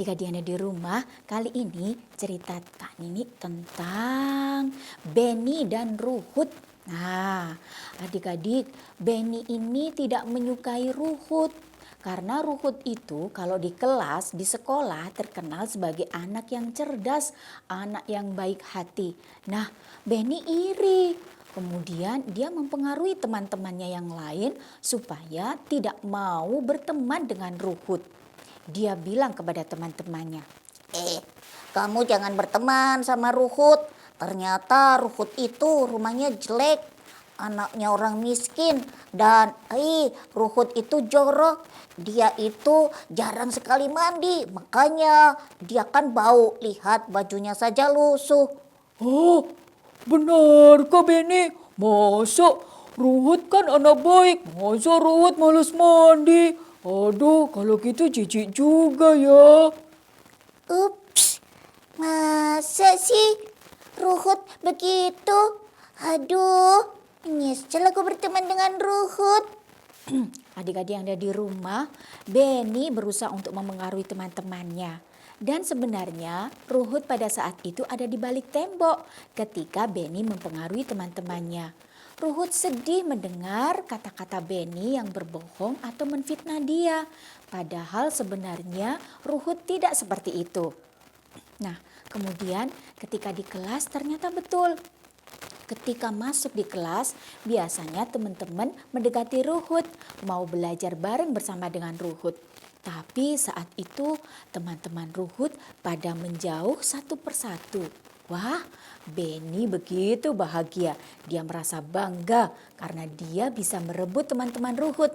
Adik-adik yang ada di rumah, kali ini cerita Kak Nini tentang Benny dan Ruhut. Nah, adik-adik, Benny ini tidak menyukai Ruhut. Karena Ruhut itu kalau di kelas, di sekolah terkenal sebagai anak yang cerdas, anak yang baik hati. Nah, Benny iri. Kemudian dia mempengaruhi teman-temannya yang lain supaya tidak mau berteman dengan Ruhut. Dia bilang kepada teman-temannya, Kamu jangan berteman sama Ruhut. Ternyata Ruhut itu rumahnya jelek, anaknya orang miskin. Dan Ruhut itu jorok. Dia itu jarang sekali mandi, makanya dia kan bau. Lihat bajunya saja lusuh. Oh, benar Kak Benny? Masa Ruhut kan anak baik, masa Ruhut males mandi? Aduh, kalau gitu jijik juga ya. Ups, masa sih Ruhut begitu? Aduh, nyesel aku berteman dengan Ruhut. adik-adik yang ada di rumah, Benny berusaha untuk memengaruhi teman-temannya. Dan sebenarnya Ruhut pada saat itu ada di balik tembok ketika Benny mempengaruhi teman-temannya. Ruhut sedih mendengar kata-kata Benny yang berbohong atau menfitnah dia. Padahal sebenarnya Ruhut tidak seperti itu. Nah, kemudian ketika di kelas ternyata betul. Ketika masuk di kelas, biasanya teman-teman mendekati Ruhut, mau belajar bareng bersama dengan Ruhut. Tapi saat itu teman-teman Ruhut pada menjauh satu persatu. Wah, Benny begitu bahagia. Dia merasa bangga karena dia bisa merebut teman-teman Ruhut.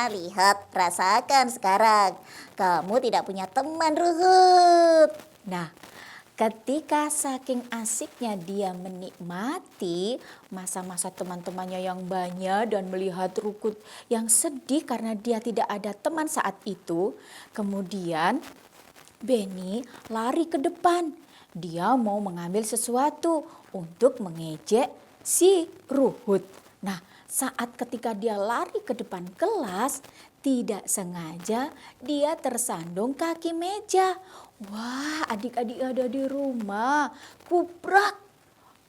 Lihat, rasakan sekarang. Kamu tidak punya teman, Ruhut. Nah, ketika saking asiknya dia menikmati masa-masa teman-temannya yang banyak dan melihat Ruhut yang sedih karena dia tidak ada teman saat itu, kemudian Benny lari ke depan. Dia mau mengambil sesuatu untuk mengejek si Ruhut. Nah, saat ketika dia lari ke depan kelas, tidak sengaja dia tersandung kaki meja. Wah, adik-adik ada di rumah, kuprak.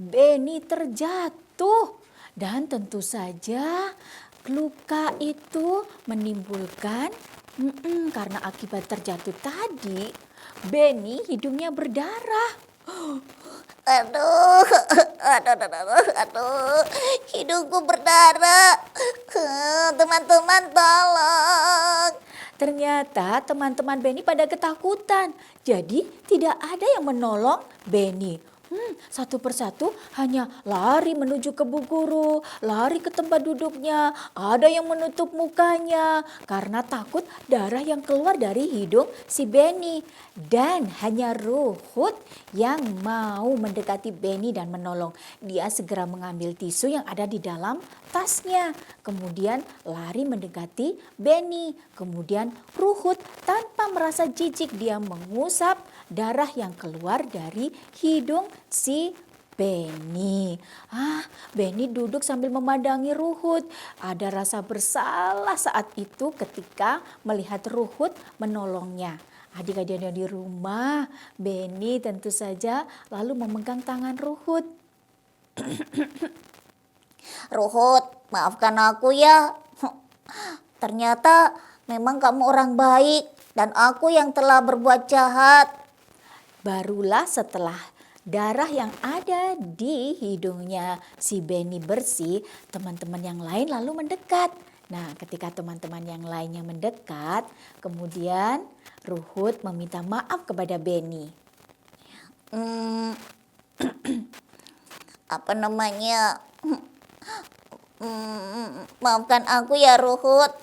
Benny terjatuh. Dan tentu saja luka itu menimbulkan karena akibat terjatuh tadi, Benny hidungnya berdarah. Aduh, hidungku berdarah. Teman-teman tolong. Ternyata teman-teman Benny pada ketakutan. Jadi tidak ada yang menolong Benny. Satu persatu hanya lari menuju ke bu guru, lari ke tempat duduknya. Ada yang menutup mukanya karena takut darah yang keluar dari hidung si Benny. Dan hanya Ruhut yang mau mendekati Benny dan menolong. Dia segera mengambil tisu yang ada di dalam tasnya. Kemudian lari mendekati Benny. Kemudian Ruhut tanpa merasa jijik dia mengusap darah yang keluar dari hidung si Benny. Benny duduk sambil memandangi Ruhut. Ada rasa bersalah saat itu ketika melihat Ruhut menolongnya. Adik-adik yang di rumah, Benny tentu saja lalu memegang tangan Ruhut. Ruhut, maafkan aku ya. Ternyata memang kamu orang baik dan aku yang telah berbuat jahat. Barulah setelah darah yang ada di hidungnya si Benny bersih, teman-teman yang lain lalu mendekat. Nah, ketika teman-teman yang lainnya mendekat, kemudian Ruhut meminta maaf kepada Benny. Maafkan aku ya Ruhut,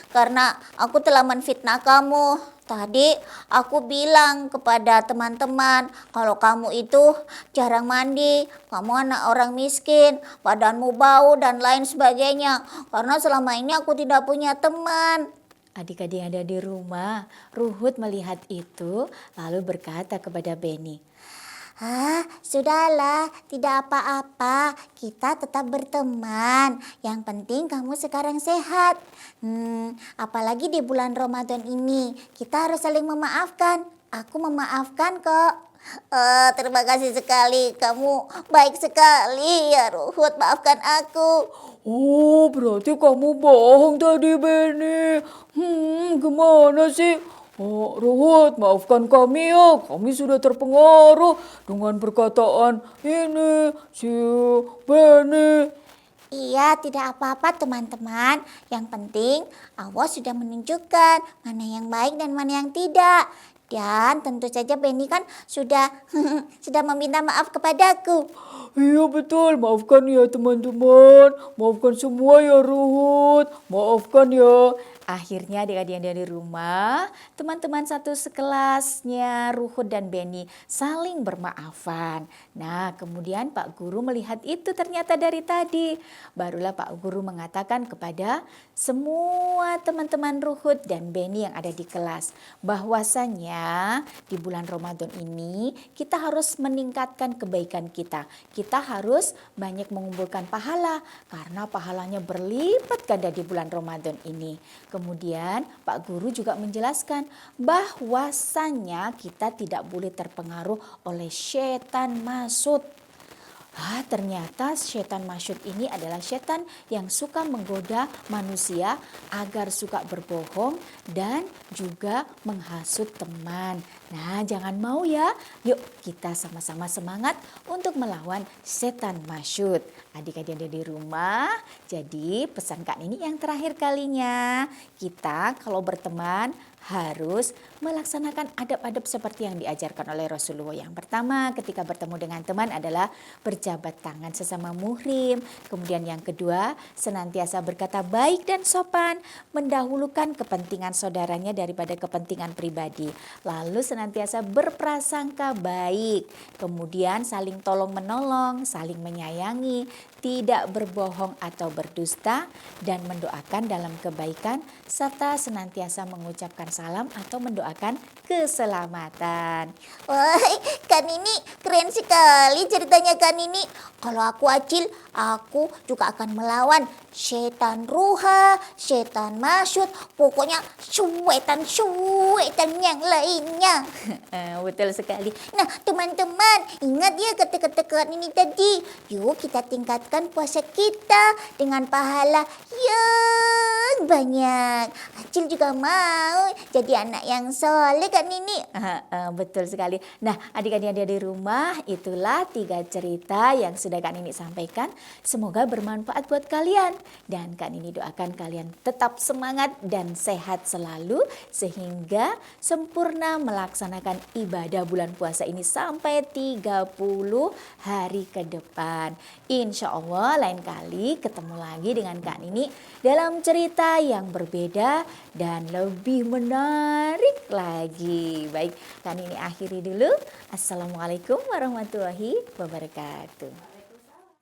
karena aku telah menfitnah kamu. Tadi aku bilang kepada teman-teman kalau kamu itu jarang mandi, kamu anak orang miskin, badanmu bau dan lain sebagainya. Karena selama ini aku tidak punya teman. Adik-adik yang ada di rumah, Ruhut melihat itu lalu berkata kepada Benny, Sudahlah, tidak apa-apa. Kita tetap berteman. Yang penting kamu sekarang sehat. Apalagi di bulan Ramadan ini, kita harus saling memaafkan. Aku memaafkan kok. Terima kasih sekali. Kamu baik sekali ya Ruhut. Maafkan aku. Oh, berarti kamu bohong tadi, Benny. Gimana sih? Oh, Ruhut, maafkan kami ya. Kami sudah terpengaruh dengan perkataan ini si Benny. Iya, tidak apa-apa teman-teman. Yang penting Allah sudah menunjukkan mana yang baik dan mana yang tidak. Dan tentu saja Benny kan sudah sudah meminta maaf kepadaku. Iya betul, maafkan ya teman-teman. Maafkan semua ya Ruhut. Maafkan ya. Akhirnya adik-adik yang dari rumah, teman-teman satu sekelasnya Ruhut dan Benny saling bermaafan. Nah, kemudian Pak Guru melihat itu ternyata dari tadi. Barulah Pak Guru mengatakan kepada semua teman-teman Ruhut dan Benny yang ada di kelas, bahwasanya di bulan Ramadan ini kita harus meningkatkan kebaikan kita. Kita harus banyak mengumpulkan pahala karena pahalanya berlipat ganda di bulan Ramadan ini. Kemudian Pak Guru juga menjelaskan bahwasannya kita tidak boleh terpengaruh oleh setan maksud. Ternyata setan masyud ini adalah setan yang suka menggoda manusia agar suka berbohong dan juga menghasut teman. Nah, jangan mau ya. Yuk kita sama-sama semangat untuk melawan setan masyud. Adik-adik yang di rumah, jadi pesan Kak Nini yang terakhir kalinya. Kita kalau berteman harus melaksanakan adab-adab seperti yang diajarkan oleh Rasulullah. Yang pertama ketika bertemu dengan teman adalah berjabat tangan sesama muhrim. Kemudian yang kedua senantiasa berkata baik dan sopan, mendahulukan kepentingan saudaranya daripada kepentingan pribadi. Lalu senantiasa berprasangka baik. Kemudian saling tolong menolong, saling menyayangi, tidak berbohong atau berdusta, dan mendoakan dalam kebaikan serta senantiasa mengucapkan salam atau mendoakan keselamatan. Wah, Kak Nini keren sekali ceritanya Kak Nini. Kalau aku Acil, aku juga akan melawan setan ruha, setan masyud, pokoknya syuetan yang lainnya. Betul sekali. Nah teman-teman, ingat ya kata-kata Kak Nini tadi. Yuk kita tingkatkan puasa kita dengan pahala yang banyak. Acil juga mau jadi anak yang soleh Kak Nini. Betul sekali. Nah, adik-adik yang ada di rumah, itulah 3 cerita yang sudah Kak Nini sampaikan. Semoga bermanfaat buat kalian. Dan Kak Nini doakan kalian tetap semangat dan sehat selalu sehingga sempurna melaksanakan ibadah bulan puasa ini sampai 30 hari ke depan. Insya Allah lain kali ketemu lagi dengan Kak Nini dalam cerita yang berbeda dan lebih menarik lagi. Baik, Kak Nini akhiri dulu. Assalamualaikum warahmatullahi wabarakatuh.